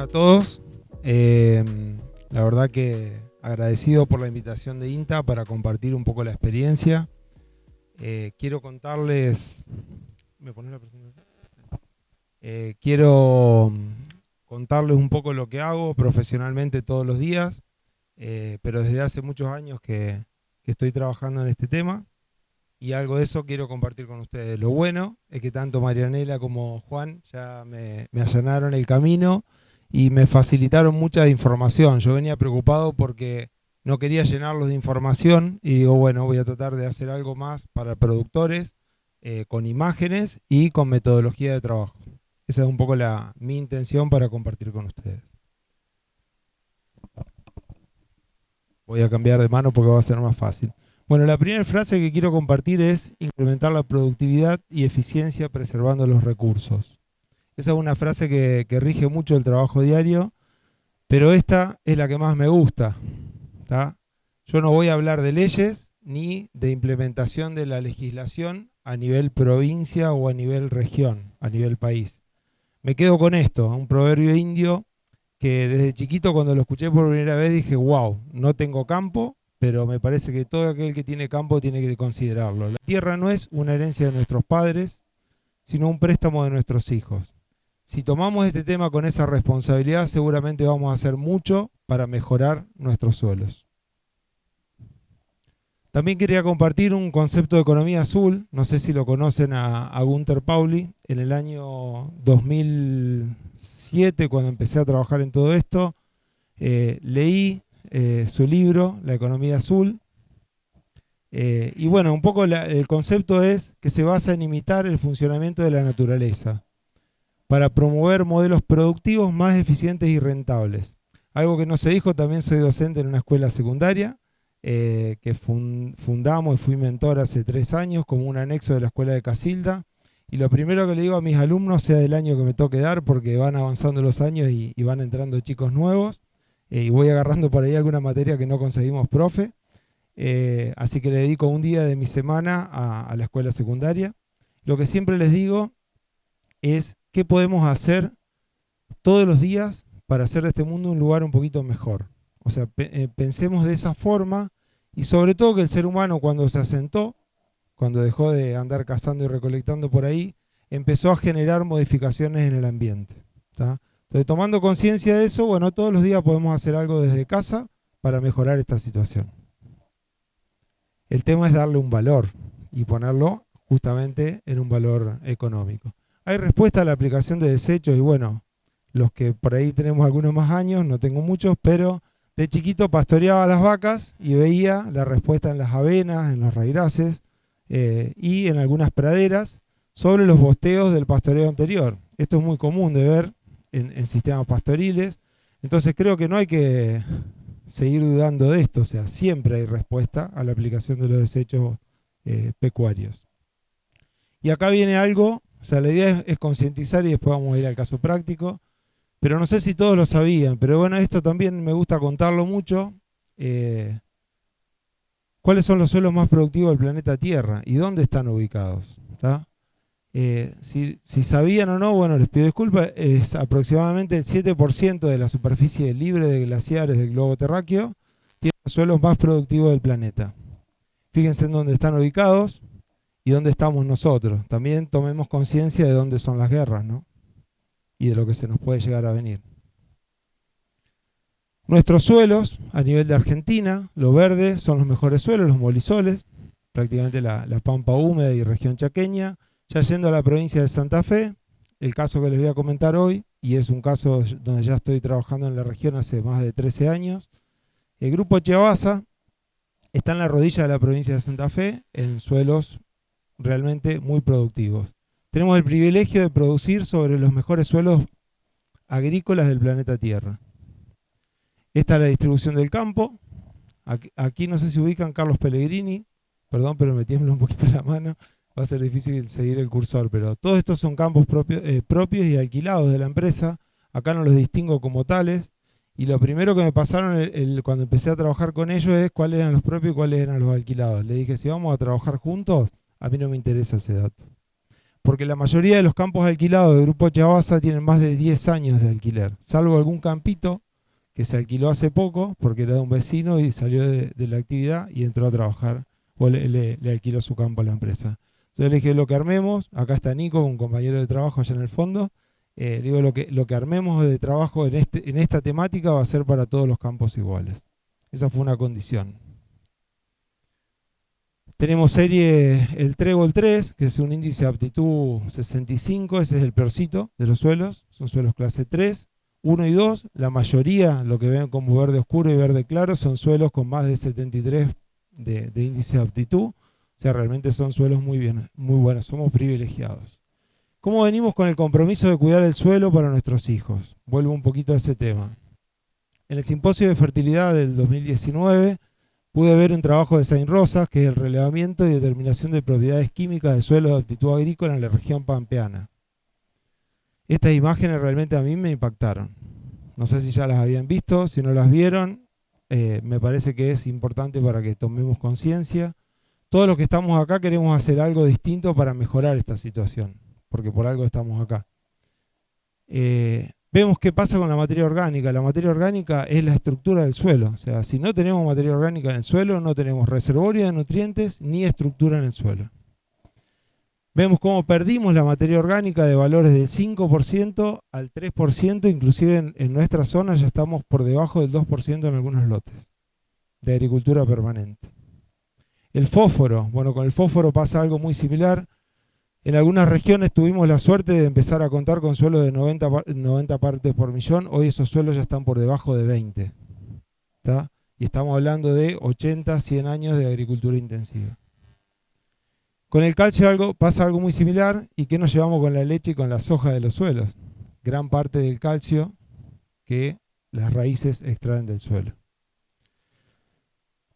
a todos. La verdad que agradecido por la invitación de INTA para compartir un poco la experiencia. Quiero contarles... ¿Me pones la presentación? Quiero contarles un poco lo que hago profesionalmente todos los días, pero desde hace muchos años que estoy trabajando en este tema y algo de eso quiero compartir con ustedes. Lo bueno es que tanto Marianela como Juan ya me allanaron el camino y me facilitaron mucha información. Yo venía preocupado porque no quería llenarlos de información y digo, bueno, voy a tratar de hacer algo más para productores, con imágenes y con metodología de trabajo. Esa es un poco mi intención para compartir con ustedes. Voy a cambiar de mano porque va a ser más fácil. Bueno, la primera frase que quiero compartir es incrementar la productividad y eficiencia preservando los recursos. Esa es una frase que rige mucho el trabajo diario, pero esta es la que más me gusta, ¿tá? Yo no voy a hablar de leyes ni de implementación de la legislación a nivel provincia o a nivel región, a nivel país. Me quedo con esto, un proverbio indio que desde chiquito cuando lo escuché por primera vez dije, wow, no tengo campo, pero me parece que todo aquel que tiene campo tiene que considerarlo. La tierra no es una herencia de nuestros padres, sino un préstamo de nuestros hijos. Si tomamos este tema con esa responsabilidad, seguramente vamos a hacer mucho para mejorar nuestros suelos. También quería compartir un concepto de economía azul, no sé si lo conocen a Gunther Pauli, en el año 2007, cuando empecé a trabajar en todo esto, leí su libro, La economía azul, y bueno, un poco el concepto es que se basa en imitar el funcionamiento de la naturaleza para promover modelos productivos más eficientes y rentables. Algo que no se dijo, también soy docente en una escuela secundaria, que fundamos y fui mentor hace 3 años como un anexo de la escuela de Casilda. Y lo primero que le digo a mis alumnos, sea del año que me toque dar, porque van avanzando los años y van entrando chicos nuevos, y voy agarrando por ahí alguna materia que no conseguimos profe. Así que le dedico un día de mi semana a la escuela secundaria. Lo que siempre les digo es qué podemos hacer todos los días para hacer de este mundo un lugar un poquito mejor. O sea, pensemos de esa forma y sobre todo que el ser humano cuando se asentó, cuando dejó de andar cazando y recolectando por ahí, empezó a generar modificaciones en el ambiente, ¿tá? Entonces, tomando conciencia de eso, bueno, todos los días podemos hacer algo desde casa para mejorar esta situación. El tema es darle un valor y ponerlo justamente en un valor económico. Hay respuesta a la aplicación de desechos y bueno, los que por ahí tenemos algunos más años, no tengo muchos, pero de chiquito pastoreaba las vacas y veía la respuesta en las avenas, en los raíces y en algunas praderas sobre los bosteos del pastoreo anterior. Esto es muy común de ver en sistemas pastoriles. Entonces creo que no hay que seguir dudando de esto. O sea, siempre hay respuesta a la aplicación de los desechos pecuarios. Y acá viene algo, o sea, la idea es concientizar y después vamos a ir al caso práctico. Pero no sé si todos lo sabían, pero bueno, esto también me gusta contarlo mucho. ¿Cuáles son los suelos más productivos del planeta Tierra y dónde están ubicados? Si sabían o no, bueno, les pido disculpas, es aproximadamente el 7% de la superficie libre de glaciares del globo terráqueo tiene los suelos más productivos del planeta. Fíjense en dónde están ubicados y dónde estamos nosotros. También tomemos conciencia de dónde son las guerras, ¿no? Y de lo que se nos puede llegar a venir. Nuestros suelos, a nivel de Argentina, lo verde son los mejores suelos, los molisoles, prácticamente la pampa húmeda y región chaqueña. Ya yendo a la provincia de Santa Fe, el caso que les voy a comentar hoy, y es un caso donde ya estoy trabajando en la región hace más de 13 años, el grupo Chiavasa está en la rodilla de la provincia de Santa Fe, en suelos realmente muy productivos. Tenemos el privilegio de producir sobre los mejores suelos agrícolas del planeta Tierra. Esta es la distribución del campo. Aquí no sé si ubican Carlos Pellegrini, perdón, pero me tiembla un poquito la mano, va a ser difícil seguir el cursor, pero todos estos son campos propios y alquilados de la empresa. Acá no los distingo como tales. Y lo primero que me pasaron cuando empecé a trabajar con ellos es cuáles eran los propios y cuáles eran los alquilados. Le dije, si vamos a trabajar juntos, a mí no me interesa ese dato. porque la mayoría de los campos alquilados del Grupo Chabasa tienen más de 10 años de alquiler, salvo algún campito que se alquiló hace poco porque era de un vecino y salió de la actividad y entró a trabajar o le alquiló su campo a la empresa. Entonces le dije, lo que armemos, acá está Nico, un compañero de trabajo allá en el fondo, le digo, lo que armemos de trabajo en esta temática va a ser para todos los campos iguales. Esa fue una condición. Tenemos serie el Trébol 3, que es un índice de aptitud 65, ese es el peorcito de los suelos, son suelos clase 3. 1 y 2, la mayoría, lo que ven como verde oscuro y verde claro, son suelos con más de 73 de índice de aptitud. O sea, realmente son suelos muy buenos, somos privilegiados. ¿Cómo venimos con el compromiso de cuidar el suelo para nuestros hijos? Vuelvo un poquito a ese tema. En el simposio de fertilidad del 2019 pude ver un trabajo de Saint Rosas, que es el relevamiento y determinación de propiedades químicas de suelos de aptitud agrícola en la región pampeana. Estas imágenes realmente a mí me impactaron. No sé si ya las habían visto, si no las vieron, me parece que es importante para que tomemos conciencia. Todos los que estamos acá queremos hacer algo distinto para mejorar esta situación, porque por algo estamos acá. Vemos qué pasa con la materia orgánica. La materia orgánica es la estructura del suelo. O sea, si no tenemos materia orgánica en el suelo, no tenemos reservorio de nutrientes ni estructura en el suelo. Vemos cómo perdimos la materia orgánica de valores del 5% al 3%, inclusive en nuestra zona ya estamos por debajo del 2% en algunos lotes de agricultura permanente. El fósforo, bueno, con el fósforo pasa algo muy similar. En algunas regiones tuvimos la suerte de empezar a contar con suelos de 90 partes por millón, hoy esos suelos ya están por debajo de 20. ¿Tá? Y estamos hablando de 80, 100 años de agricultura intensiva. Con el calcio pasa algo muy similar. ¿Y qué nos llevamos con la leche y con la soja de los suelos? Gran parte del calcio que las raíces extraen del suelo.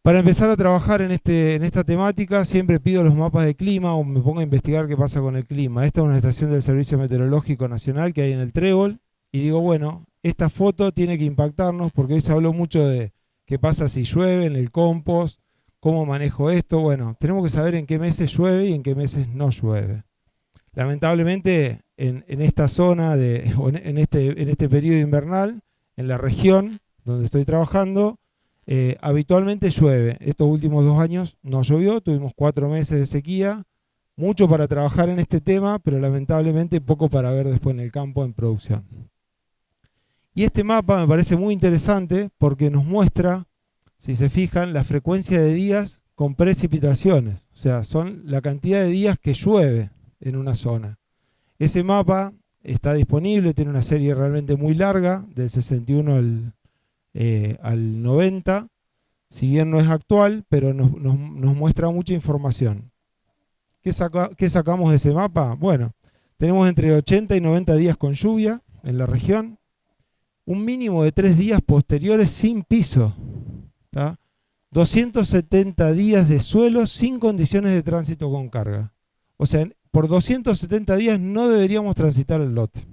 Para empezar a trabajar en esta temática, siempre pido los mapas de clima o me pongo a investigar qué pasa con el clima. Esta es una estación del Servicio Meteorológico Nacional que hay en el Trébol. Y digo, bueno, esta foto tiene que impactarnos porque hoy se habló mucho de qué pasa si llueve en el compost. ¿Cómo manejo esto? Bueno, tenemos que saber en qué meses llueve y en qué meses no llueve. Lamentablemente, en esta zona, en este periodo invernal, en la región donde estoy trabajando, habitualmente llueve. Estos últimos 2 años no llovió, tuvimos 4 meses de sequía, mucho para trabajar en este tema, pero lamentablemente poco para ver después en el campo en producción. Y este mapa me parece muy interesante porque nos muestra, si se fijan, la frecuencia de días con precipitaciones. O sea, son la cantidad de días que llueve en una zona. Ese mapa está disponible, tiene una serie realmente muy larga, del 61 al 90. Si bien no es actual, pero nos muestra mucha información. ¿Qué sacamos de ese mapa? Bueno, tenemos entre 80 y 90 días con lluvia en la región, un mínimo de 3 días posteriores sin piso. ¿Tá? 270 días de suelo sin condiciones de tránsito con carga. O sea, por 270 días no deberíamos transitar el lote.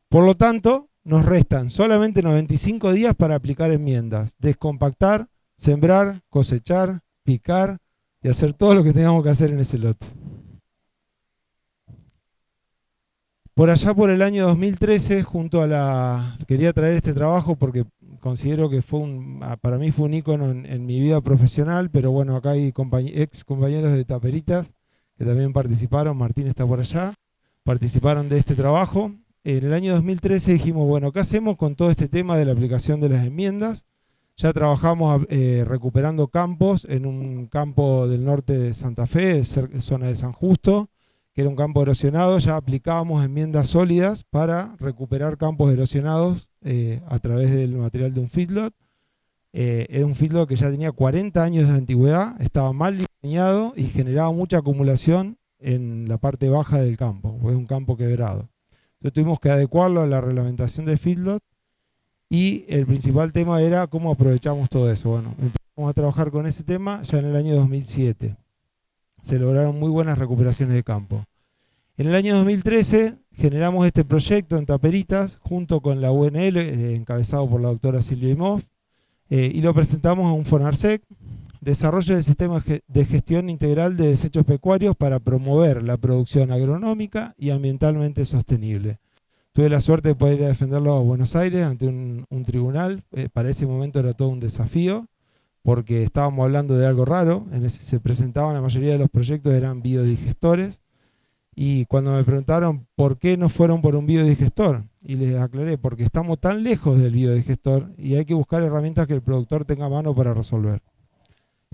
Por lo tanto, nos restan solamente 95 días para aplicar enmiendas, descompactar, sembrar, cosechar, picar y hacer todo lo que tengamos que hacer en ese lote. Por allá por el año 2013, quería traer este trabajo porque considero que para mí fue un ícono en mi vida profesional, pero bueno, acá hay ex compañeros de Taperitas que también participaron, Martín está por allá, participaron de este trabajo. En el año 2013 dijimos, bueno, ¿qué hacemos con todo este tema de la aplicación de las enmiendas? Ya trabajamos recuperando campos en un campo del norte de Santa Fe, zona de San Justo, que era un campo erosionado. Ya aplicábamos enmiendas sólidas para recuperar campos erosionados a través del material de un feedlot. Era un feedlot que ya tenía 40 años de antigüedad, estaba mal diseñado y generaba mucha acumulación en la parte baja del campo, porque es un campo quebrado. Entonces tuvimos que adecuarlo a la reglamentación de feedlot y el principal tema era cómo aprovechamos todo eso. Bueno, empezamos a trabajar con ese tema ya en el año 2007. Se lograron muy buenas recuperaciones de campo. En el año 2013 generamos este proyecto en Taperitas junto con la UNL, encabezado por la doctora Silvia Imhoff, y lo presentamos a un FONARSEC. desarrollo del sistema de gestión integral de desechos pecuarios para promover la producción agronómica y ambientalmente sostenible. Tuve la suerte de poder ir a defenderlo a Buenos Aires ante un tribunal. Para ese momento era todo un desafío, porque estábamos hablando de algo raro. Se presentaban, la mayoría de los proyectos eran biodigestores, y cuando me preguntaron por qué no fueron por un biodigestor, y les aclaré, porque estamos tan lejos del biodigestor y hay que buscar herramientas que el productor tenga a mano para resolver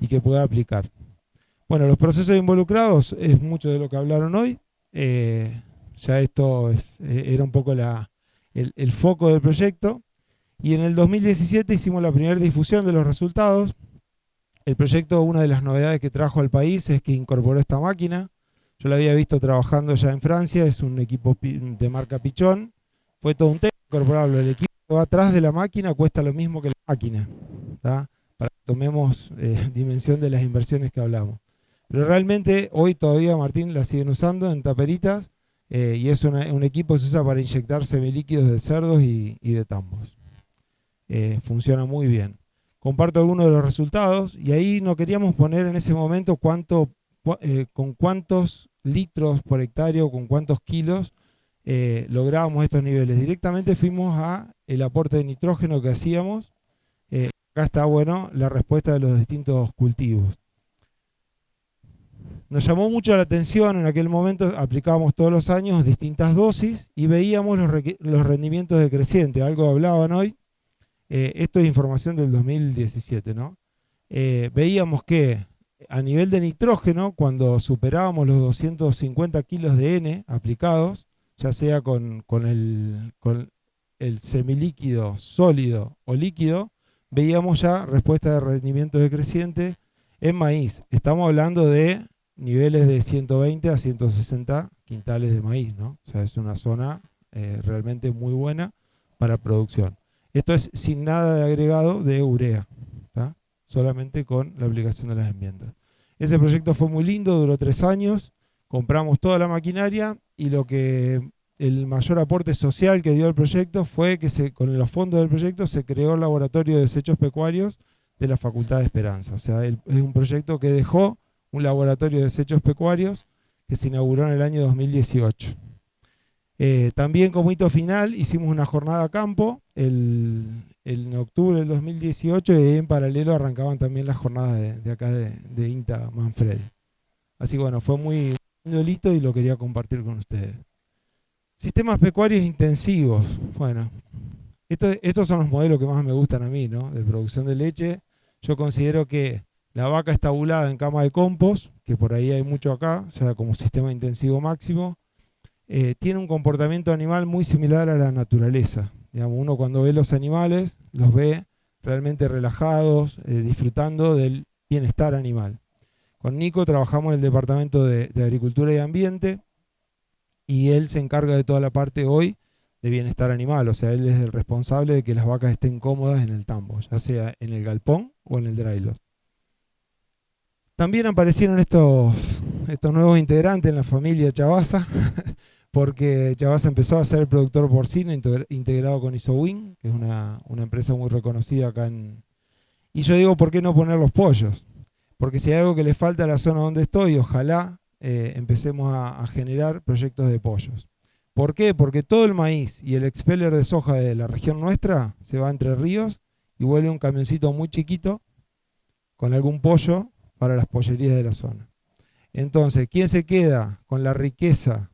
y que pueda aplicar. Bueno, los procesos involucrados es mucho de lo que hablaron hoy. Ya esto era un poco el foco del proyecto. Y en el 2017 hicimos la primera difusión de los resultados. El proyecto, una de las novedades que trajo al país es que incorporó esta máquina. Yo la había visto trabajando ya en Francia, es un equipo de marca Pichón. Fue todo un tema incorporarlo. El equipo que va atrás de la máquina cuesta lo mismo que la máquina, ¿tá? Para que tomemos dimensión de las inversiones que hablamos. Pero realmente hoy todavía, Martín, la siguen usando en taperitas, y es un equipo que se usa para inyectar semilíquidos de cerdos y de tambos. Funciona muy bien. Comparto algunos de los resultados, y ahí no queríamos poner en ese momento con cuántos litros por hectárea o con cuántos kilos lográbamos estos niveles. Directamente fuimos a el aporte de nitrógeno que hacíamos. Acá está, bueno, la respuesta de los distintos cultivos. Nos llamó mucho la atención, en aquel momento aplicábamos todos los años distintas dosis y veíamos los rendimientos decrecientes, algo hablaban hoy. Esto es información del 2017, ¿no? Veíamos que a nivel de nitrógeno, cuando superábamos los 250 kilos de N aplicados, ya sea con el semilíquido sólido o líquido, veíamos ya respuesta de rendimiento decreciente en maíz. Estamos hablando de niveles de 120 a 160 quintales de maíz, ¿no? O sea, es una zona realmente muy buena para producción. Esto es sin nada de agregado de urea, ¿tá? Solamente con la aplicación de las enmiendas. Ese proyecto fue muy lindo, duró 3 años, compramos toda la maquinaria, y el mayor aporte social que dio el proyecto fue que con los fondos del proyecto se creó el laboratorio de desechos pecuarios de la Facultad de Esperanza. O sea, es un proyecto que dejó un laboratorio de desechos pecuarios que se inauguró en el año 2018. También como hito final hicimos una jornada a campo en octubre del 2018, y en paralelo arrancaban también las jornadas de acá de INTA Manfredi. Así que bueno, fue muy lindo y lo quería compartir con ustedes. Sistemas pecuarios intensivos. Bueno, estos son los modelos que más me gustan a mí, ¿no? De producción de leche. Yo considero que la vaca estabulada en cama de compost, que por ahí hay mucho acá, o sea, como sistema intensivo máximo, tiene un comportamiento animal muy similar a la naturaleza. Digamos, uno cuando ve los animales, los ve realmente relajados, disfrutando del bienestar animal. Con Nico trabajamos en el Departamento de Agricultura y Ambiente, y él se encarga de toda la parte hoy de bienestar animal. O sea, él es el responsable de que las vacas estén cómodas en el tambo, ya sea en el galpón o en el drylock. También aparecieron estos nuevos integrantes en la familia Chavasa, porque Chavasa empezó a ser el productor porcino integrado con Isowin, que es una empresa muy reconocida acá en... Y yo digo, ¿por qué no poner los pollos? Porque si hay algo que le falta a la zona donde estoy, ojalá empecemos a generar proyectos de pollos. ¿Por qué? Porque todo el maíz y el expeller de soja de la región nuestra se va a Entre Ríos y vuelve un camioncito muy chiquito con algún pollo para las pollerías de la zona. Entonces, ¿quién se queda con la riqueza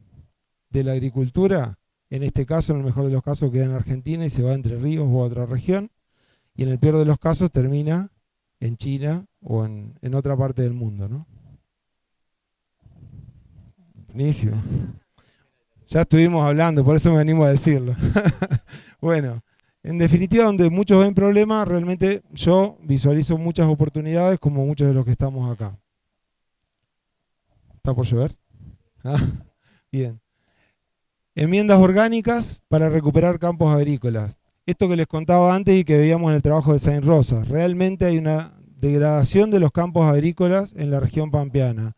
de la agricultura? En este caso, en el mejor de los casos, queda en Argentina y se va a Entre Ríos o a otra región, y en el peor de los casos termina en China o en otra parte del mundo, ¿no? Buenísimo. Ya estuvimos hablando, por eso me animo a decirlo. Bueno, en definitiva, donde muchos ven problemas, realmente yo visualizo muchas oportunidades, como muchos de los que estamos acá. ¿Está por llover? Ah, bien. Enmiendas orgánicas para recuperar campos agrícolas. Esto que les contaba antes y que veíamos en el trabajo de Saint Rosa. Realmente hay una degradación de los campos agrícolas en la región pampeana.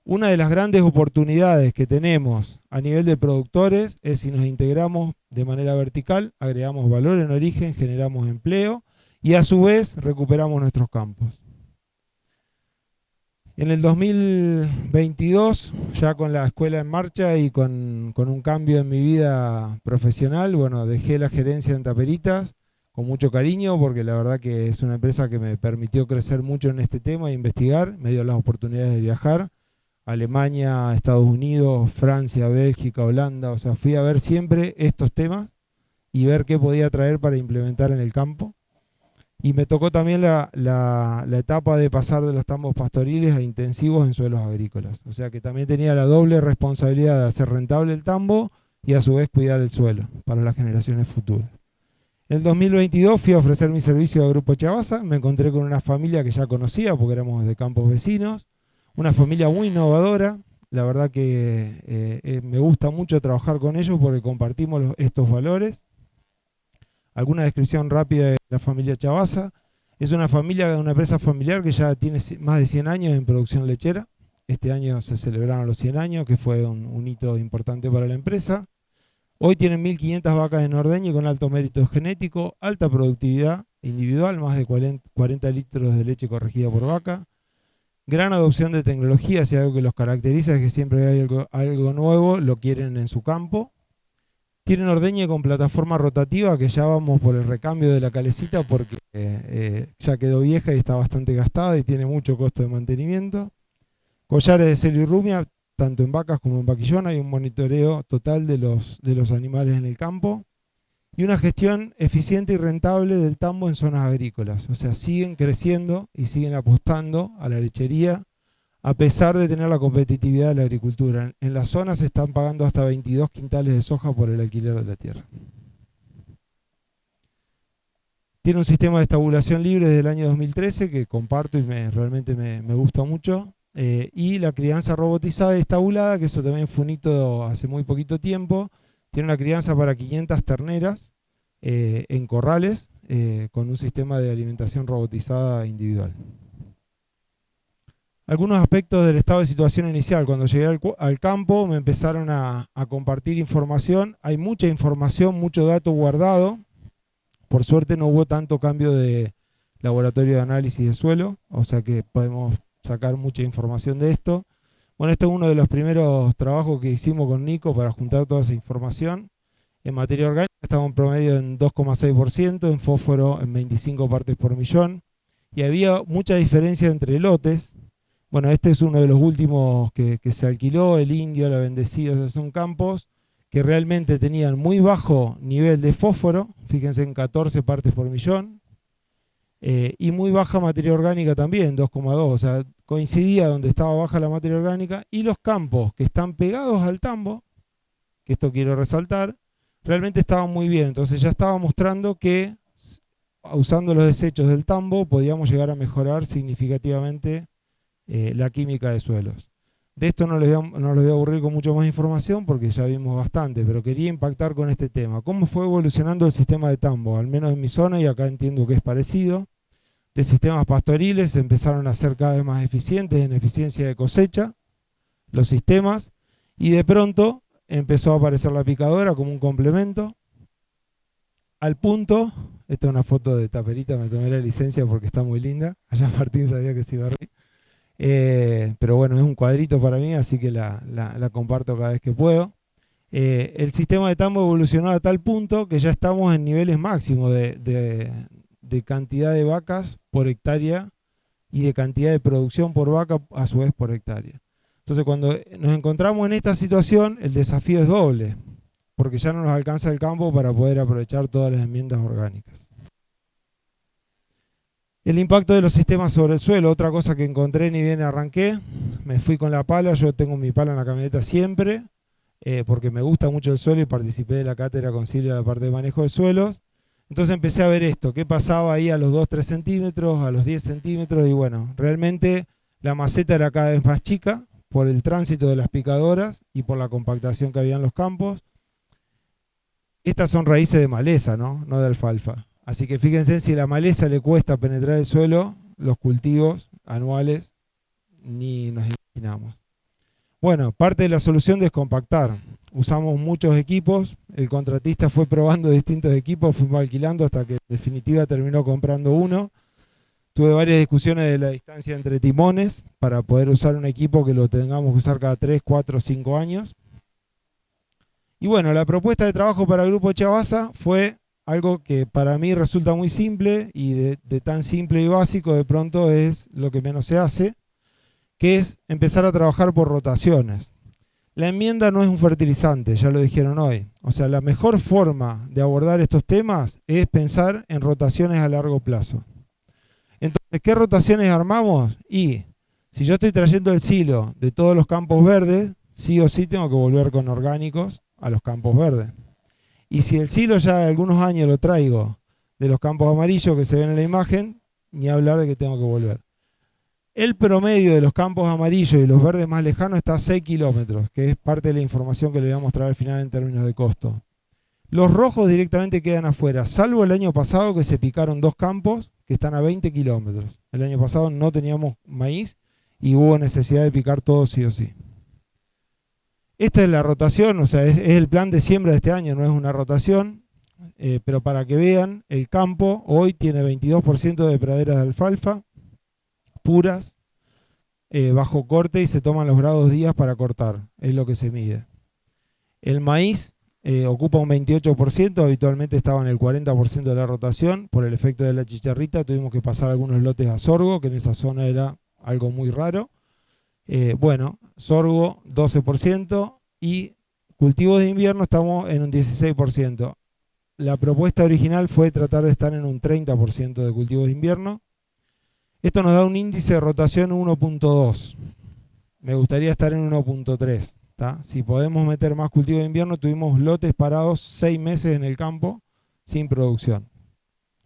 Una de las grandes oportunidades que tenemos a nivel de productores es si nos integramos de manera vertical, agregamos valor en origen, generamos empleo y a su vez recuperamos nuestros campos. En el 2022, ya con la escuela en marcha y con un cambio en mi vida profesional, bueno, dejé la gerencia en Taperitas con mucho cariño porque la verdad que es una empresa que me permitió crecer mucho en este tema e investigar, me dio las oportunidades de viajar a Alemania, Estados Unidos, Francia, Bélgica, Holanda, o sea, fui a ver siempre estos temas y ver qué podía traer para implementar en el campo. Y me tocó también la etapa de pasar de los tambos pastoriles a intensivos en suelos agrícolas. O sea que también tenía la doble responsabilidad de hacer rentable el tambo y a su vez cuidar el suelo para las generaciones futuras. En el 2022 fui a ofrecer mi servicio a Grupo Chavasa, me encontré con una familia que ya conocía porque éramos de campos vecinos, una familia muy innovadora, la verdad que me gusta mucho trabajar con ellos porque compartimos estos valores. Alguna descripción rápida de la familia Chavasa. Es una familia, una empresa familiar que ya tiene más de 100 años en producción lechera. Este año se celebraron los 100 años, que fue un hito importante para la empresa. Hoy tienen 1.500 vacas en ordeño con alto mérito genético, alta productividad individual, más de 40 litros de leche corregida por vaca. Gran adopción de tecnología, si algo que los caracteriza es que siempre hay algo nuevo, lo quieren en su campo. Tienen ordeñe con plataforma rotativa, que ya vamos por el recambio de la calecita porque ya quedó vieja y está bastante gastada y tiene mucho costo de mantenimiento. Collares de celo y rumia, tanto en vacas como en vaquillón, hay un monitoreo total de los animales en el campo. Y una gestión eficiente y rentable del tambo en zonas agrícolas. O sea, siguen creciendo y siguen apostando a la lechería a pesar de tener la competitividad de la agricultura. En las zonas se están pagando hasta 22 quintales de soja por el alquiler de la tierra. Tiene un sistema de estabulación libre desde el año 2013 que comparto y realmente me gusta mucho. Y la crianza robotizada y estabulada, que eso también fue un hito hace muy poquito tiempo. Tiene una crianza para 500 terneras en corrales con un sistema de alimentación robotizada individual. Algunos aspectos del estado de situación inicial. Cuando llegué al campo me empezaron a compartir información. Hay mucha información, mucho dato guardado. Por suerte no hubo tanto cambio de laboratorio de análisis de suelo, o sea que podemos sacar mucha información de esto. Bueno, este es uno de los primeros trabajos que hicimos con Nico para juntar toda esa información. En materia orgánica estamos en promedio en 2,6%, en fósforo en 25 partes por millón. Y había mucha diferencia entre lotes. Bueno, este es uno de los últimos que se alquiló, el Indio, la Bendecida, o sea, son campos que realmente tenían muy bajo nivel de fósforo, fíjense en 14 partes por millón, y muy baja materia orgánica también, 2,2, o sea, coincidía donde estaba baja la materia orgánica, y los campos que están pegados al tambo, que esto quiero resaltar, realmente estaban muy bien, entonces ya estaba mostrando que usando los desechos del tambo podíamos llegar a mejorar significativamente la química de suelos. De esto no les voy a aburrir con mucho más información porque ya vimos bastante, pero quería impactar con este tema. ¿Cómo fue evolucionando el sistema de tambo? Al menos en mi zona, y acá entiendo que es parecido. De sistemas pastoriles empezaron a ser cada vez más eficientes en eficiencia de cosecha, los sistemas, y de pronto empezó a aparecer la picadora como un complemento, al punto, esta es una foto de Taperita, me tomé la licencia porque está muy linda, allá Martín sabía que se iba a reír. Pero bueno, es un cuadrito para mí, así que la comparto cada vez que puedo. El sistema de tambo evolucionó a tal punto que ya estamos en niveles máximos de cantidad de vacas por hectárea y de cantidad de producción por vaca a su vez por hectárea. Entonces cuando nos encontramos en esta situación, el desafío es doble, porque ya no nos alcanza el campo para poder aprovechar todas las enmiendas orgánicas. El impacto de los sistemas sobre el suelo, otra cosa que encontré ni bien arranqué, me fui con la pala, yo tengo mi pala en la camioneta siempre, porque me gusta mucho el suelo y participé de la cátedra con Silvia en la parte de manejo de suelos. Entonces empecé a ver esto, qué pasaba ahí a los 2-3 centímetros, a los 10 centímetros, y bueno, realmente la maceta era cada vez más chica por el tránsito de las picadoras y por la compactación que había en los campos. Estas son raíces de maleza, ¿no? No de alfalfa. Así que fíjense, si a la maleza le cuesta penetrar el suelo, los cultivos anuales ni nos imaginamos. Bueno, parte de la solución es compactar. Usamos muchos equipos, el contratista fue probando distintos equipos, fuimos alquilando hasta que en definitiva terminó comprando uno. Tuve varias discusiones de la distancia entre timones para poder usar un equipo que lo tengamos que usar cada 3, 4, 5 años. Y bueno, la propuesta de trabajo para el Grupo Chavasa fue algo que para mí resulta muy simple y de tan simple y básico de pronto es lo que menos se hace, que es empezar a trabajar por rotaciones. La enmienda no es un fertilizante, ya lo dijeron hoy. O sea, la mejor forma de abordar estos temas es pensar en rotaciones a largo plazo. Entonces, ¿qué rotaciones armamos? Y si yo estoy trayendo el silo de todos los campos verdes, sí o sí tengo que volver con orgánicos a los campos verdes. Y si el silo ya de algunos años lo traigo de los campos amarillos que se ven en la imagen, ni hablar de que tengo que volver. El promedio de los campos amarillos y los verdes más lejanos está a 6 kilómetros, que es parte de la información que le voy a mostrar al final en términos de costo. Los rojos directamente quedan afuera, salvo el año pasado que se picaron 2 campos que están a 20 kilómetros. El año pasado no teníamos maíz y hubo necesidad de picar todo sí o sí. Esta es la rotación, o sea, es el plan de siembra de este año, no es una rotación, pero para que vean, el campo hoy tiene 22% de praderas de alfalfa, puras, bajo corte y se toman los grados días para cortar, es lo que se mide. El maíz ocupa un 28%, habitualmente estaba en el 40% de la rotación, por el efecto de la chicharrita tuvimos que pasar algunos lotes a sorgo, que en esa zona era algo muy raro. Bueno, sorgo 12% y cultivos de invierno estamos en un 16%. La propuesta original fue tratar de estar en un 30% de cultivos de invierno. Esto nos da un índice de rotación 1.2. Me gustaría estar en 1.3. Si podemos meter más cultivos de invierno, tuvimos lotes parados 6 meses en el campo sin producción,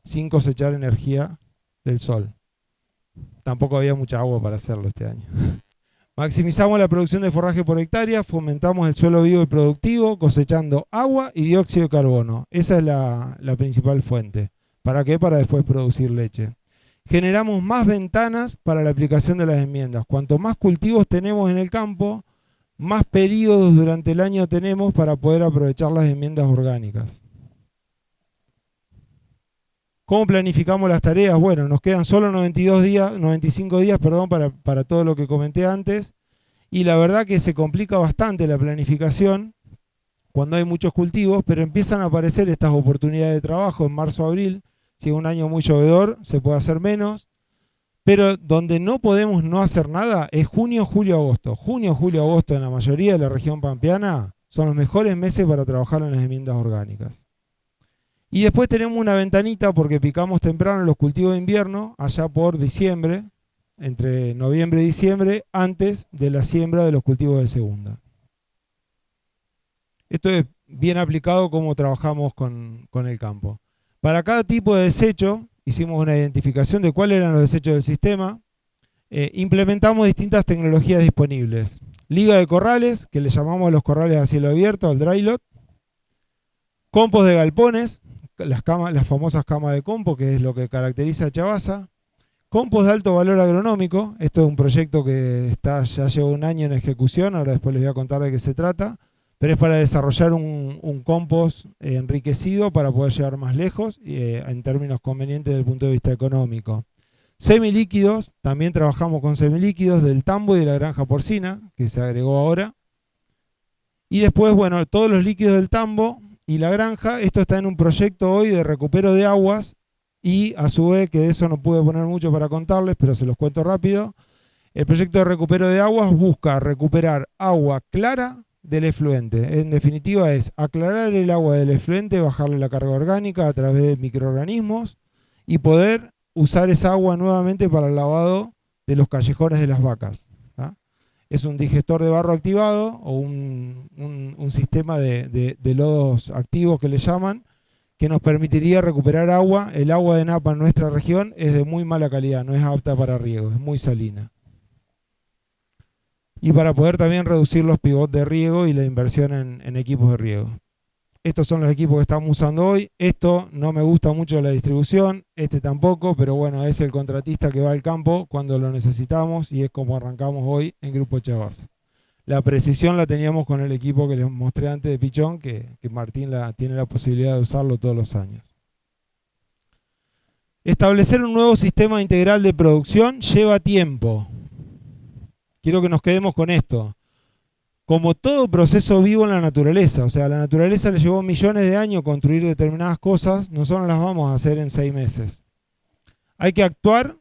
sin cosechar energía del sol. Tampoco había mucha agua para hacerlo este año. Maximizamos la producción de forraje por hectárea, fomentamos el suelo vivo y productivo, cosechando agua y dióxido de carbono. Esa es la principal fuente. ¿Para qué? Para después producir leche. Generamos más ventanas para la aplicación de las enmiendas. Cuanto más cultivos tenemos en el campo, más periodos durante el año tenemos para poder aprovechar las enmiendas orgánicas. ¿Cómo planificamos las tareas? Bueno, nos quedan solo 95 días para todo lo que comenté antes. Y la verdad que se complica bastante la planificación cuando hay muchos cultivos, pero empiezan a aparecer estas oportunidades de trabajo en marzo-abril. Si es un año muy llovedor, se puede hacer menos. Pero donde no podemos no hacer nada es junio, julio, agosto. Junio, julio, agosto en la mayoría de la región pampeana son los mejores meses para trabajar en las enmiendas orgánicas. Y después tenemos una ventanita porque picamos temprano los cultivos de invierno, allá por diciembre, entre noviembre y diciembre, antes de la siembra de los cultivos de segunda. Esto es bien aplicado como trabajamos con el campo. Para cada tipo de desecho, hicimos una identificación de cuáles eran los desechos del sistema. Implementamos distintas tecnologías disponibles. Liga de corrales, que le llamamos a los corrales a cielo abierto, al dry lot. Compost de galpones, las famosas camas de compost, que es lo que caracteriza a Chavasa. Compost de alto valor agronómico, esto es un proyecto que ya lleva un año en ejecución, ahora después les voy a contar de qué se trata, pero es para desarrollar un compost enriquecido para poder llegar más lejos en términos convenientes desde el punto de vista económico. Semilíquidos, también trabajamos con semilíquidos del tambo y de la granja porcina, que se agregó ahora. Y después, bueno, todos los líquidos del tambo y la granja, esto está en un proyecto hoy de recupero de aguas y a su vez, que de eso no pude poner mucho para contarles, pero se los cuento rápido. El proyecto de recupero de aguas busca recuperar agua clara del efluente. En definitiva es aclarar el agua del efluente, bajarle la carga orgánica a través de microorganismos y poder usar esa agua nuevamente para el lavado de los callejones de las vacas. Es un digestor de barro activado o un sistema de lodos activos que le llaman, que nos permitiría recuperar agua. El agua de Napa en nuestra región es de muy mala calidad, no es apta para riego, es muy salina. Y para poder también reducir los pivots de riego y la inversión en equipos de riego. Estos son los equipos que estamos usando hoy. Esto no me gusta mucho la distribución, este tampoco, pero bueno, es el contratista que va al campo cuando lo necesitamos y es como arrancamos hoy en Grupo Chavasa. La precisión la teníamos con el equipo que les mostré antes de Pichón, que Martín tiene la posibilidad de usarlo todos los años. Establecer un nuevo sistema integral de producción lleva tiempo. Quiero que nos quedemos con esto. Como todo proceso vivo en la naturaleza, o sea, a la naturaleza le llevó millones de años construir determinadas cosas, nosotros las vamos a hacer en 6 meses. Hay que actuar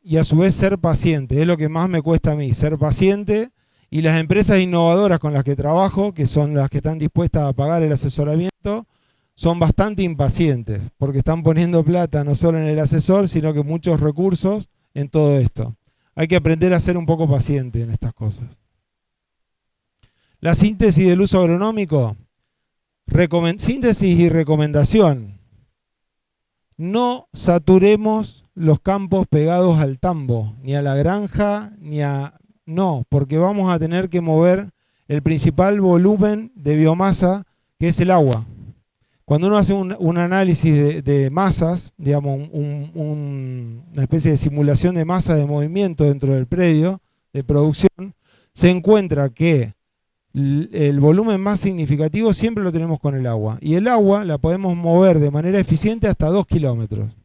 y a su vez ser paciente, es lo que más me cuesta a mí, ser paciente, y las empresas innovadoras con las que trabajo, que son las que están dispuestas a pagar el asesoramiento, son bastante impacientes, porque están poniendo plata no solo en el asesor, sino que muchos recursos en todo esto. Hay que aprender a ser un poco paciente en estas cosas. La síntesis del uso agronómico, síntesis y recomendación. No saturemos los campos pegados al tambo, ni a la granja, ni a... No, porque vamos a tener que mover el principal volumen de biomasa, que es el agua. Cuando uno hace un análisis de masas, digamos, una especie de simulación de masa de movimiento dentro del predio de producción, se encuentra que el volumen más significativo siempre lo tenemos con el agua. Y el agua la podemos mover de manera eficiente hasta 2 kilómetros.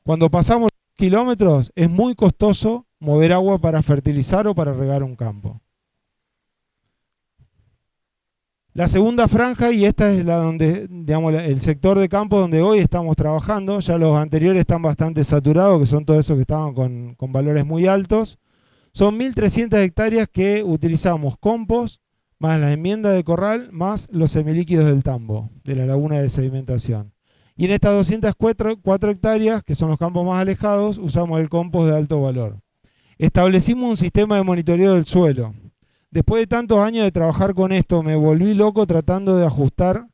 Cuando pasamos los kilómetros es muy costoso mover agua para fertilizar o para regar un campo. La segunda franja, y esta es la donde, digamos, el sector de campo donde hoy estamos trabajando, ya los anteriores están bastante saturados, que son todos esos que estaban con valores muy altos. Son 1.300 hectáreas que utilizamos compost, más las enmiendas de corral, más los semilíquidos del tambo, de la laguna de sedimentación. Y en estas 204 hectáreas, que son los campos más alejados, usamos el compost de alto valor. Establecimos un sistema de monitoreo del suelo. Después de tantos años de trabajar con esto, me volví loco tratando de ajustar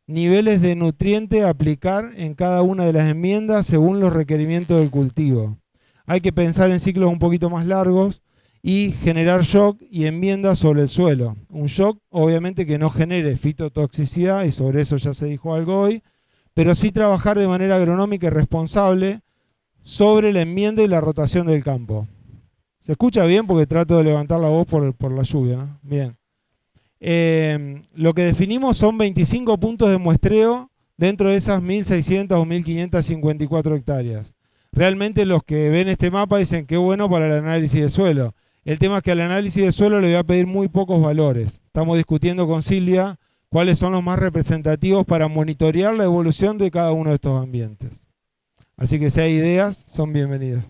niveles de nutriente a aplicar en cada una de las enmiendas según los requerimientos del cultivo. Hay que pensar en ciclos un poquito más largos y generar shock y enmiendas sobre el suelo. Un shock obviamente que no genere fitotoxicidad, y sobre eso ya se dijo algo hoy, pero sí trabajar de manera agronómica y responsable sobre la enmienda y la rotación del campo. ¿Se escucha bien? Porque trato de levantar la voz por la lluvia, ¿no? Bien. Lo que definimos son 25 puntos de muestreo dentro de esas 1.600 o 1.554 hectáreas. Realmente los que ven este mapa dicen que bueno para el análisis de suelo. El tema es que al análisis de suelo le voy a pedir muy pocos valores. Estamos discutiendo con Silvia cuáles son los más representativos para monitorear la evolución de cada uno de estos ambientes. Así que si hay ideas, son bienvenidas.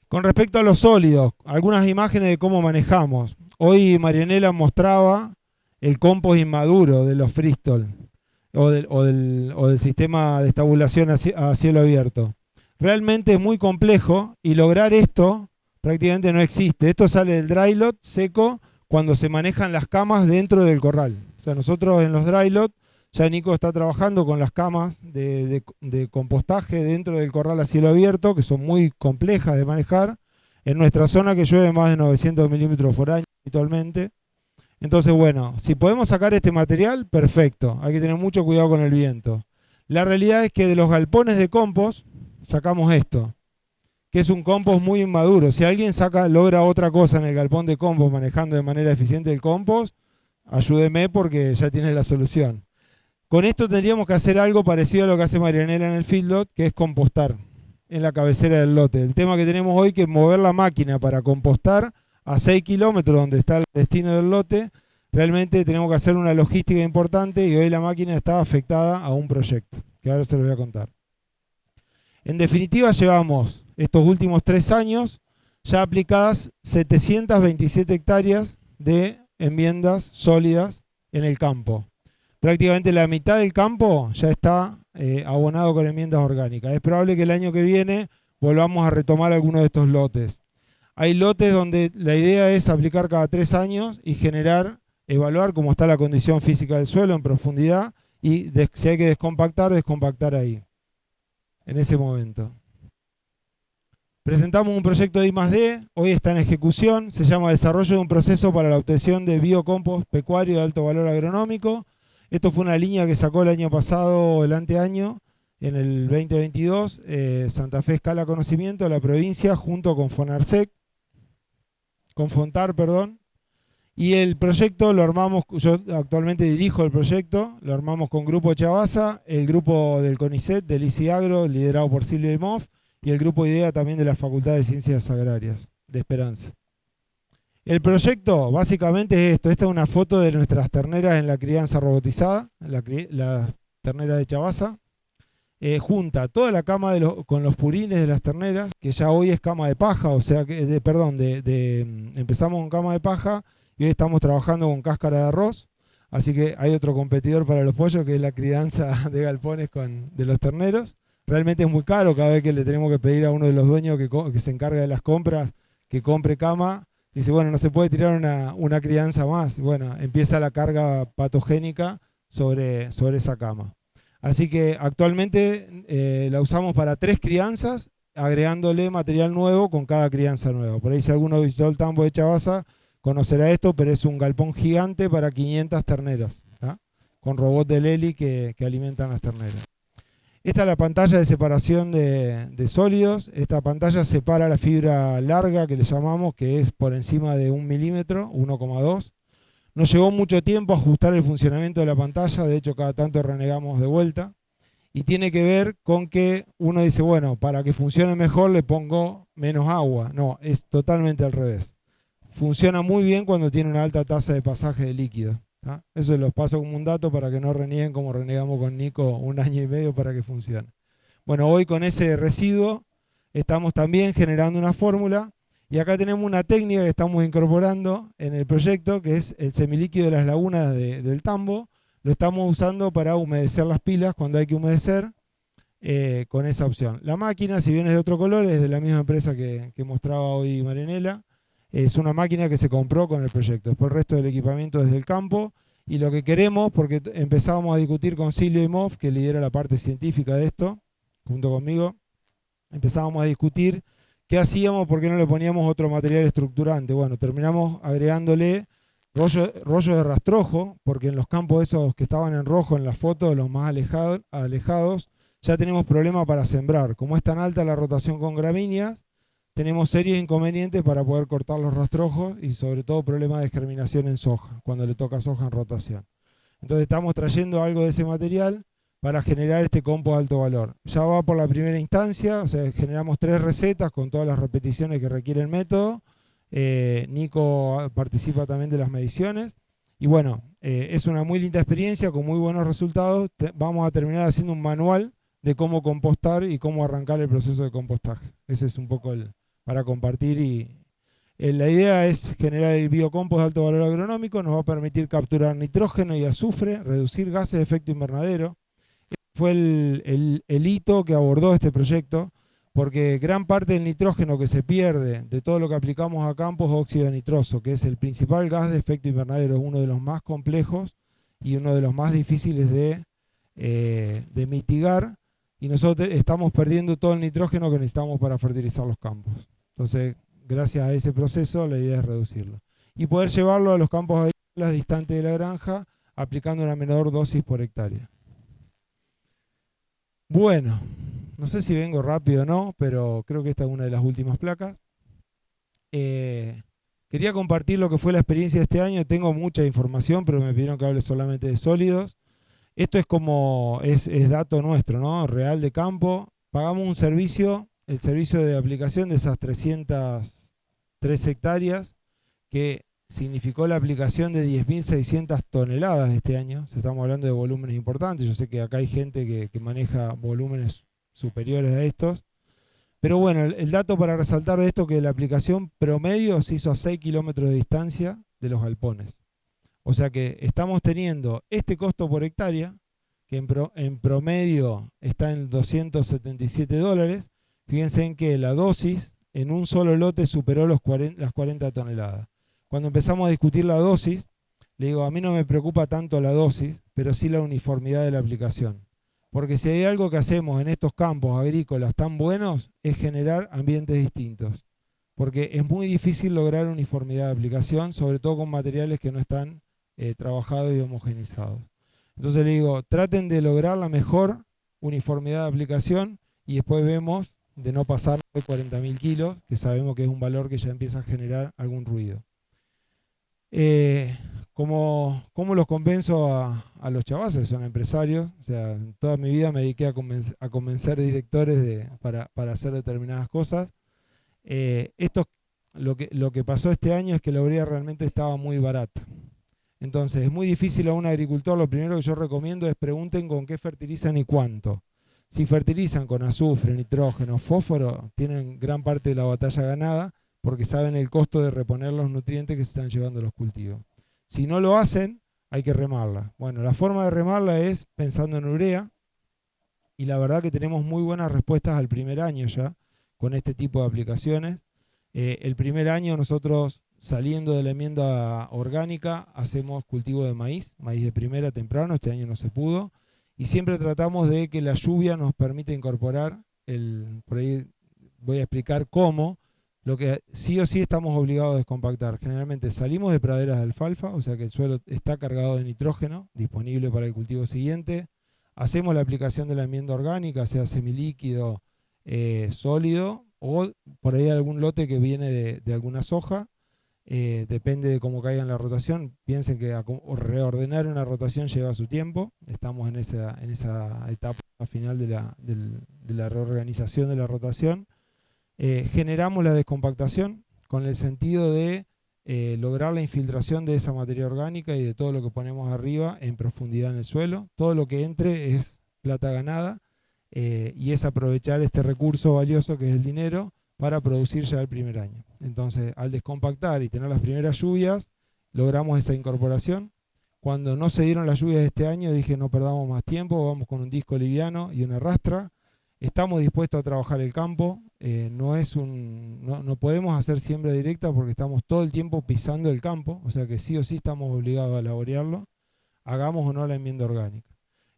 Con respecto a los sólidos, algunas imágenes de cómo manejamos. Hoy Marianela mostraba el compost inmaduro de los Fristol o del sistema de estabulación a cielo abierto. Realmente es muy complejo y lograr esto prácticamente no existe. Esto sale del dry lot seco cuando se manejan las camas dentro del corral. O sea, nosotros en los dry lot, ya Nico está trabajando con las camas de compostaje dentro del corral a cielo abierto, que son muy complejas de manejar. En nuestra zona que llueve más de 900 milímetros por año habitualmente. Entonces, bueno, si podemos sacar este material, perfecto. Hay que tener mucho cuidado con el viento. La realidad es que de los galpones de compost sacamos esto, que es un compost muy inmaduro. Si alguien logra otra cosa en el galpón de compost manejando de manera eficiente el compost, ayúdeme porque ya tiene la solución. Con esto tendríamos que hacer algo parecido a lo que hace Marianela en el feedlot, que es compostar en la cabecera del lote. El tema que tenemos hoy es que mover la máquina para compostar a 6 kilómetros donde está el destino del lote, realmente tenemos que hacer una logística importante y hoy la máquina está afectada a un proyecto, que ahora se los voy a contar. En definitiva, llevamos estos últimos 3 años ya aplicadas 727 hectáreas de enmiendas sólidas en el campo. Prácticamente la mitad del campo ya está abonado con enmiendas orgánicas. Es probable que el año que viene volvamos a retomar algunos de estos lotes. Hay lotes donde la idea es aplicar cada 3 años y evaluar cómo está la condición física del suelo en profundidad y si hay que descompactar ahí, en ese momento. Presentamos un proyecto de I+D, hoy está en ejecución, se llama Desarrollo de un proceso para la obtención de biocompost pecuario de alto valor agronómico. Esto fue una línea que sacó el año pasado, el anteaño, en el 2022, Santa Fe Escala Conocimiento, la provincia, junto con Fontar, Y el proyecto lo armamos, yo actualmente dirijo el proyecto, lo armamos con Grupo Chavasa, el grupo del CONICET, del ICI Agro, liderado por Silvio Imhoff, y el grupo IDEA también de la Facultad de Ciencias Agrarias, de Esperanza. El proyecto básicamente es esto. Esta es una foto de nuestras terneras en la crianza robotizada, la ternera de Chavasa. Junta toda la cama con los purines de las terneras, que ya hoy es cama de paja, o sea que, empezamos con cama de paja y hoy estamos trabajando con cáscara de arroz. Así que hay otro competidor para los pollos, que es la crianza de galpones de los terneros. Realmente es muy caro. Cada vez que le tenemos que pedir a uno de los dueños que se encarga de las compras que compre cama, dice, bueno, no se puede tirar una crianza más. Y bueno, empieza la carga patogénica sobre esa cama. Así que actualmente la usamos para 3 crianzas, agregándole material nuevo con cada crianza nueva. Por ahí si alguno visitó el tambo de Chavasa, conocerá esto, pero es un galpón gigante para 500 terneras, ¿tá? Con robot de Lely que alimentan las terneras. Esta es la pantalla de separación de sólidos. Esta pantalla separa la fibra larga, que le llamamos, que es por encima de 1 milímetro, 1,2. Nos llevó mucho tiempo ajustar el funcionamiento de la pantalla, de hecho cada tanto renegamos de vuelta. Y tiene que ver con que uno dice, bueno, para que funcione mejor le pongo menos agua. No, es totalmente al revés. Funciona muy bien cuando tiene una alta tasa de pasaje de líquido. ¿Tá? Eso los paso como un dato para que no renieguen como renegamos con Nico 1 año y medio para que funcione. Bueno, hoy con ese residuo estamos también generando una fórmula y acá tenemos una técnica que estamos incorporando en el proyecto, que es el semilíquido de las lagunas del tambo. Lo estamos usando para humedecer las pilas cuando hay que humedecer con esa opción. La máquina, si bien es de otro color, es de la misma empresa que mostraba hoy Marianela. Es una máquina que se compró con el proyecto. Después el resto del equipamiento es del campo. Y lo que queremos, porque empezábamos a discutir con Silvio Imhoff, que lidera la parte científica de esto, junto conmigo, empezábamos a discutir qué hacíamos, por qué no le poníamos otro material estructurante. Bueno, terminamos agregándole rollo de rastrojo, porque en los campos esos que estaban en rojo en la foto, los más alejados, ya tenemos problemas para sembrar. Como es tan alta la rotación con gramíneas, tenemos serios inconvenientes para poder cortar los rastrojos y sobre todo problemas de germinación en soja, cuando le toca soja en rotación. Entonces estamos trayendo algo de ese material para generar este compost de alto valor. Ya va por la primera instancia, o sea, generamos 3 recetas con todas las repeticiones que requiere el método. Nico participa también de las mediciones. Y bueno, es una muy linda experiencia con muy buenos resultados. Vamos a terminar haciendo un manual de cómo compostar y cómo arrancar el proceso de compostaje. Ese es un poco para compartir la idea es generar el biocompost de alto valor agronómico, nos va a permitir capturar nitrógeno y azufre, reducir gases de efecto invernadero. Fue el hito que abordó este proyecto, porque gran parte del nitrógeno que se pierde de todo lo que aplicamos a campo es óxido de nitroso, que es el principal gas de efecto invernadero, es uno de los más complejos y uno de los más difíciles de mitigar, y nosotros estamos perdiendo todo el nitrógeno que necesitamos para fertilizar los campos. Entonces, gracias a ese proceso, la idea es reducirlo. Y poder llevarlo a los campos agrícolas distantes de la granja, aplicando una menor dosis por hectárea. Bueno, no sé si vengo rápido o no, pero creo que esta es una de las últimas placas. Quería compartir lo que fue la experiencia de este año. Tengo mucha información, pero me pidieron que hable solamente de sólidos. Esto es dato nuestro, ¿no? Real de campo. Pagamos un servicio, el servicio de aplicación de esas 303 hectáreas, que significó la aplicación de 10.600 toneladas este año. Estamos hablando de volúmenes importantes. Yo sé que acá hay gente que maneja volúmenes superiores a estos. Pero bueno, el dato para resaltar de esto es que la aplicación promedio se hizo a 6 kilómetros de distancia de los galpones. O sea que estamos teniendo este costo por hectárea, que en promedio está en $277. Fíjense en que la dosis en un solo lote superó las 40 toneladas. Cuando empezamos a discutir la dosis, le digo, a mí no me preocupa tanto la dosis, pero sí la uniformidad de la aplicación. Porque si hay algo que hacemos en estos campos agrícolas tan buenos, es generar ambientes distintos. Porque es muy difícil lograr uniformidad de aplicación, sobre todo con materiales que no están trabajados y homogenizados. Entonces le digo, traten de lograr la mejor uniformidad de aplicación y después vemos de no pasar de 40.000 kilos, que sabemos que es un valor que ya empieza a generar algún ruido. Eh, ¿Cómo los convenzo a los chavales? Son empresarios. O sea, en toda mi vida me dediqué a convencer directores para hacer determinadas cosas. Esto, lo que pasó este año es que la urea realmente estaba muy barata. Entonces, es muy difícil a un agricultor. Lo primero que yo recomiendo es pregunten con qué fertilizan y cuánto. Si fertilizan con azufre, nitrógeno, fósforo, tienen gran parte de la batalla ganada porque saben el costo de reponer los nutrientes que se están llevando los cultivos. Si no lo hacen, hay que remarla. Bueno, la forma de remarla es pensando en urea, y la verdad que tenemos muy buenas respuestas al primer año ya con este tipo de aplicaciones. El primer año nosotros, saliendo de la enmienda orgánica, hacemos cultivo de maíz, maíz de primera temprano. Este año no se pudo, y siempre tratamos de que la lluvia nos permita incorporar por ahí voy a explicar cómo. Lo que sí o sí estamos obligados a descompactar. Generalmente salimos de praderas de alfalfa, o sea que el suelo está cargado de nitrógeno, disponible para el cultivo siguiente. Hacemos la aplicación de la enmienda orgánica, sea semilíquido, sólido, o por ahí algún lote que viene de alguna soja. Depende de cómo caiga en la rotación. Piensen que reordenar una rotación lleva su tiempo. Estamos en esa etapa final de la reorganización de la rotación. Generamos la descompactación con el sentido de lograr la infiltración de esa materia orgánica y de todo lo que ponemos arriba en profundidad en el suelo. Todo lo que entre es plata ganada, y es aprovechar este recurso valioso que es el dinero para producir ya el primer año. Entonces, al descompactar y tener las primeras lluvias, logramos esa incorporación. Cuando no se dieron las lluvias de este año, dije no perdamos más tiempo, vamos con un disco liviano y una rastra. Estamos dispuestos a trabajar el campo. No podemos hacer siembra directa porque estamos todo el tiempo pisando el campo, o sea que sí o sí estamos obligados a laborearlo, hagamos o no la enmienda orgánica.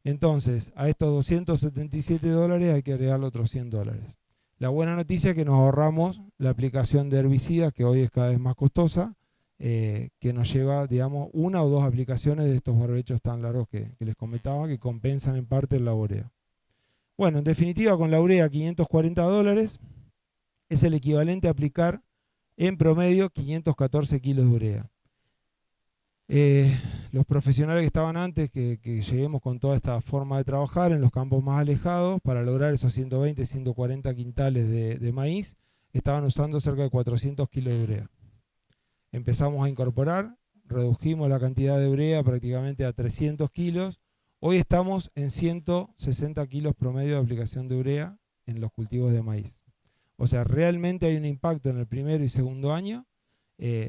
Entonces, a estos $277 hay que agregarle otros $100. La buena noticia es que nos ahorramos la aplicación de herbicidas, que hoy es cada vez más costosa, que nos lleva, digamos, una o dos aplicaciones de estos barbechos tan largos que les comentaba, que compensan en parte el laboreo. Bueno, en definitiva, con la urea $540 es el equivalente a aplicar en promedio 514 kilos de urea. Los profesionales que estaban antes, que lleguemos con toda esta forma de trabajar en los campos más alejados, para lograr esos 120, 140 quintales de maíz, estaban usando cerca de 400 kilos de urea. Empezamos a incorporar, redujimos la cantidad de urea prácticamente a 300 kilos. Hoy estamos en 160 kilos promedio de aplicación de urea en los cultivos de maíz. O sea, realmente hay un impacto en el primero y segundo año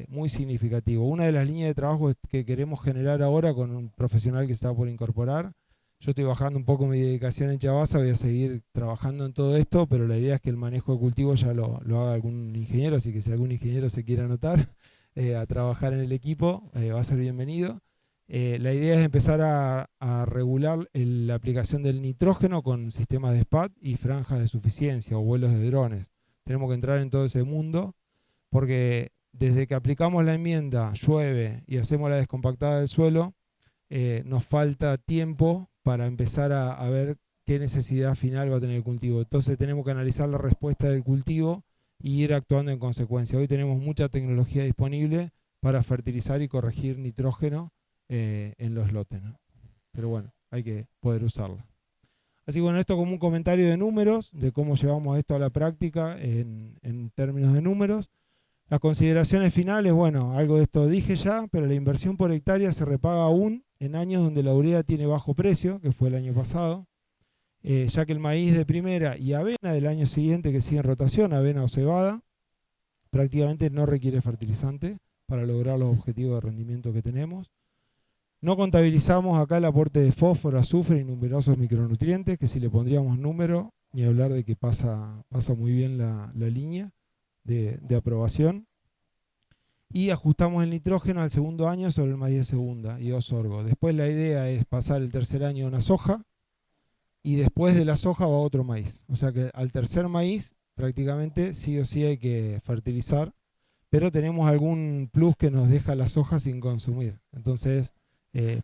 muy significativo. Una de las líneas de trabajo que queremos generar ahora con un profesional que está por incorporar. Yo estoy bajando un poco mi dedicación en Chavasa, voy a seguir trabajando en todo esto, pero la idea es que el manejo de cultivo ya lo haga algún ingeniero, así que si algún ingeniero se quiere anotar a trabajar en el equipo, va a ser bienvenido. La idea es empezar a regular la aplicación del nitrógeno con sistemas de SPAT y franjas de suficiencia o vuelos de drones. Tenemos que entrar en todo ese mundo porque desde que aplicamos la enmienda, llueve y hacemos la descompactada del suelo, nos falta tiempo para empezar a ver qué necesidad final va a tener el cultivo. Entonces tenemos que analizar la respuesta del cultivo y ir actuando en consecuencia. Hoy tenemos mucha tecnología disponible para fertilizar y corregir nitrógeno en los lotes, ¿no? Pero bueno, hay que poder usarla. Así que bueno, esto como un comentario de números, de cómo llevamos esto a la práctica en términos de números. Las consideraciones finales, bueno, algo de esto dije ya, pero la inversión por hectárea se repaga aún en años donde la urea tiene bajo precio, que fue el año pasado, ya que el maíz de primera y avena del año siguiente que sigue en rotación, avena o cebada, prácticamente no requiere fertilizante para lograr los objetivos de rendimiento que tenemos. No contabilizamos acá el aporte de fósforo, azufre y numerosos micronutrientes, que si le pondríamos número, ni hablar de que pasa muy bien la línea de aprobación. Y ajustamos el nitrógeno al segundo año sobre el maíz de segunda y o sorgo. Después la idea es pasar el tercer año a una soja y después de la soja va otro maíz. O sea que al tercer maíz prácticamente sí o sí hay que fertilizar, pero tenemos algún plus que nos deja la soja sin consumir. Entonces,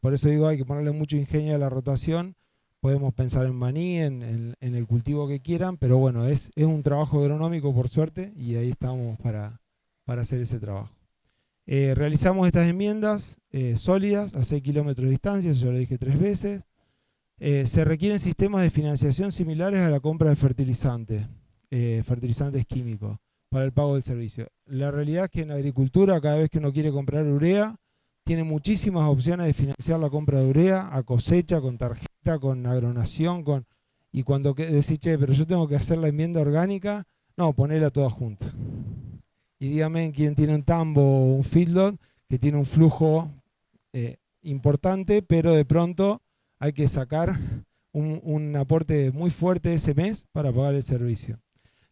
por eso digo, hay que ponerle mucho ingenio a la rotación. Podemos pensar en maní, en el cultivo que quieran, pero bueno, es un trabajo agronómico por suerte y ahí estamos para hacer ese trabajo. Realizamos estas enmiendas sólidas a 6 kilómetros de distancia, eso ya lo dije 3 veces. Se requieren sistemas de financiación similares a la compra de fertilizantes químicos para el pago del servicio. La realidad es que en la agricultura, cada vez que uno quiere comprar urea, tiene muchísimas opciones de financiar la compra de urea a cosecha, con tarjeta, con agronación, y cuando decís, che, pero yo tengo que hacer la enmienda orgánica, no, ponela toda junta. Y dígame quién tiene un tambo o un feedlot que tiene un flujo importante, pero de pronto hay que sacar un aporte muy fuerte ese mes para pagar el servicio.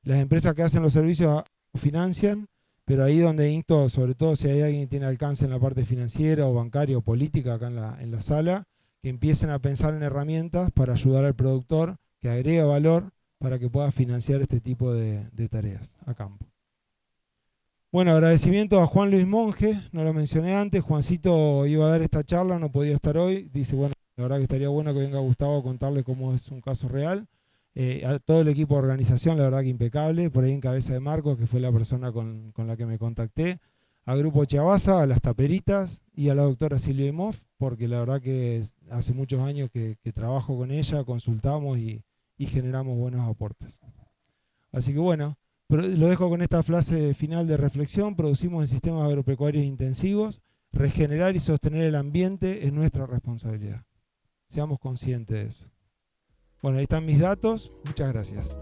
Las empresas que hacen los servicios financian, pero ahí donde insto, sobre todo si hay alguien que tiene alcance en la parte financiera o bancaria o política acá en la sala, que empiecen a pensar en herramientas para ayudar al productor que agrega valor para que pueda financiar este tipo de tareas a campo. Bueno, agradecimiento a Juan Luis Monge, no lo mencioné antes, Juancito iba a dar esta charla, no podía estar hoy, dice, bueno, la verdad que estaría bueno que venga Gustavo a contarle cómo es un caso real. A todo el equipo de organización, la verdad que impecable, por ahí en cabeza de Marcos, que fue la persona con la que me contacté, a Grupo Chiabaza, a las Taperitas y a la doctora Silvia Emoff, porque la verdad que hace muchos años que trabajo con ella, consultamos y generamos buenos aportes. Así que bueno, lo dejo con esta frase final de reflexión: producimos en sistemas agropecuarios intensivos, regenerar y sostener el ambiente es nuestra responsabilidad. Seamos conscientes de eso. Bueno, ahí están mis datos, muchas gracias.